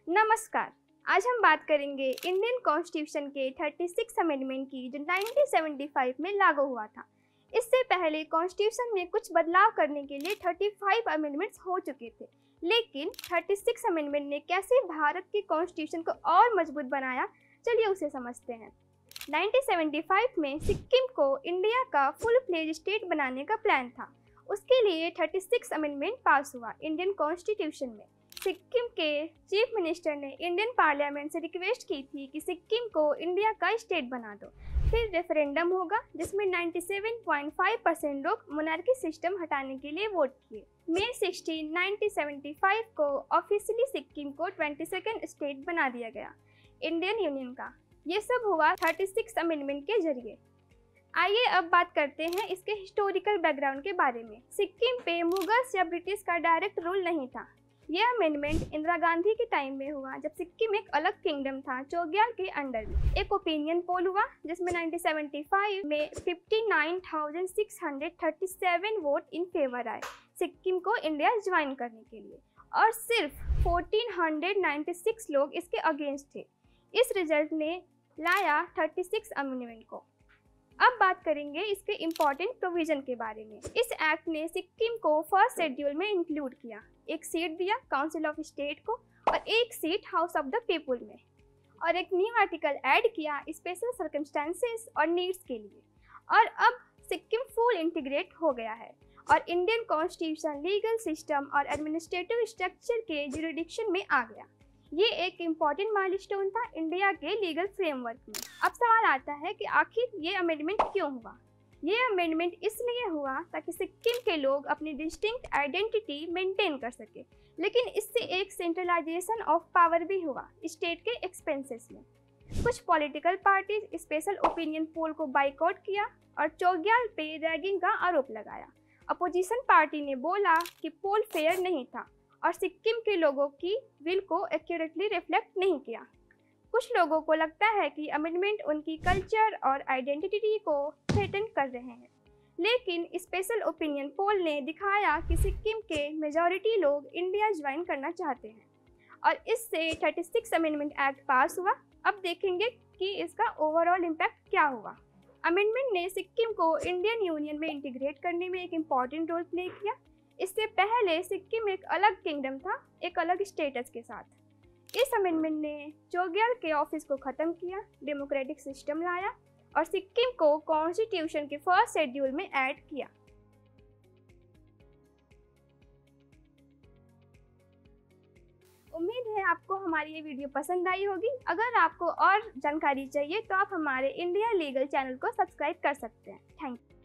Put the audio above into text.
नमस्कार। आज हम बात करेंगे इंडियन कॉन्स्टिट्यूशन के 36 अमेंडमेंट की जो 1975 में लागू हुआ था। इससे पहले कॉन्स्टिट्यूशन में कुछ बदलाव करने के लिए 35 अमेंडमेंट्स हो चुके थे, लेकिन 36 अमेंडमेंट ने कैसे भारत के कॉन्स्टिट्यूशन को और मजबूत बनाया, चलिए उसे समझते हैं। 1975 में सिक्किम को इंडिया का फुल फ्लेज स्टेट बनाने का प्लान था। उसके लिए 36 अमेंडमेंट पास हुआ इंडियन कॉन्स्टिट्यूशन में। सिक्किम के चीफ मिनिस्टर ने इंडियन पार्लियामेंट से रिक्वेस्ट की थी कि सिक्किम को इंडिया का स्टेट बना दो। फिर रेफरेंडम होगा जिसमें 97.5% लोग मोनार्की सिस्टम हटाने के लिए वोट किए। मई 16, 1975 को ऑफिशियली सिक्किम को 22nd स्टेट बना दिया गया इंडियन यूनियन का। ये सब हुआ 36 अमेंडमेंट के जरिए। आइए अब बात करते हैं इसके हिस्टोरिकल बैकग्राउंड के बारे में। सिक्किम पे मुगल्स या ब्रिटिश का डायरेक्ट रूल नहीं था। यह अमेंडमेंट इंदिरा गांधी के टाइम में हुआ जब सिक्किम एक अलग किंगडम था चोग्याल के अंडर में। एक ओपिनियन पोल हुआ जिसमें 1975 में 59,637 वोट इन फेवर आए सिक्किम को इंडिया ज्वाइन करने के लिए, और सिर्फ 1496 लोग इसके अगेंस्ट थे। इस रिजल्ट ने लाया 36 अमेंडमेंट को। अब बात करेंगे इसके इम्पॉर्टेंट प्रोविजन के बारे में। इस एक्ट ने सिक्किम को फर्स्ट शेड्यूल में इंक्लूड किया, एक सीट दिया काउंसिल ऑफ स्टेट को और एक seat house of the people में, और एक न्यू आर्टिकल ऐड किया स्पेशल सर्कमस्टेंसेस और नीड्स के लिए। और अब सिक्किम फुल इंटीग्रेट हो गया है और इंडियन कॉन्स्टिट्यूशन, लीगल सिस्टम और एडमिनिस्ट्रेटिव स्ट्रक्चर के जुरिडिक्शन में आ गया। ये एक इम्पॉर्टेंट माइलस्टोन था इंडिया के लीगल फ्रेमवर्क में। अब सवाल आता है कि आखिर ये अमेंडमेंट क्यों हुआ। ये अमेंडमेंट इसलिए हुआ ताकि सिक्किम के लोग अपनी डिस्टिंक्ट आइडेंटिटी मेंटेन कर सके, लेकिन इससे एक सेंट्रलाइजेशन ऑफ पावर भी हुआ स्टेट के एक्सपेंसेस में। कुछ political parties special opinion poll को बाइकआउट किया और चोग्याल पे रैगिंग का आरोप लगाया। अपोजिशन पार्टी ने बोला कि पोल फेयर नहीं था और सिक्किम के लोगों की विल को एक्यूरेटली रिफ्लेक्ट नहीं किया। कुछ लोगों को लगता है कि अमेंडमेंट उनकी कल्चर और आइडेंटिटी को थ्रेटन कर रहे हैं, लेकिन स्पेशल ओपिनियन पोल ने दिखाया कि सिक्किम के मेजॉरिटी लोग इंडिया ज्वाइन करना चाहते हैं और इससे 36 अमेंडमेंट एक्ट पास हुआ। अब देखेंगे कि इसका ओवरऑल इम्पैक्ट क्या हुआ। अमेंडमेंट ने सिक्किम को इंडियन यूनियन में इंटीग्रेट करने में एक इम्पॉर्टेंट रोल प्ले किया। इससे पहले सिक्किम एक अलग किंगडम था, एक अलग स्टेटस के साथ। इस अमेंडमेंट ने चोग्याल के ऑफिस को ख़त्म किया, डेमोक्रेटिक सिस्टम लाया और सिक्किम को कॉन्स्टिट्यूशन के फर्स्ट शेड्यूल में ऐड किया। उम्मीद है आपको हमारी ये वीडियो पसंद आई होगी। अगर आपको और जानकारी चाहिए तो आप हमारे इंडिया लीगल चैनल को सब्सक्राइब कर सकते हैं। Thank you.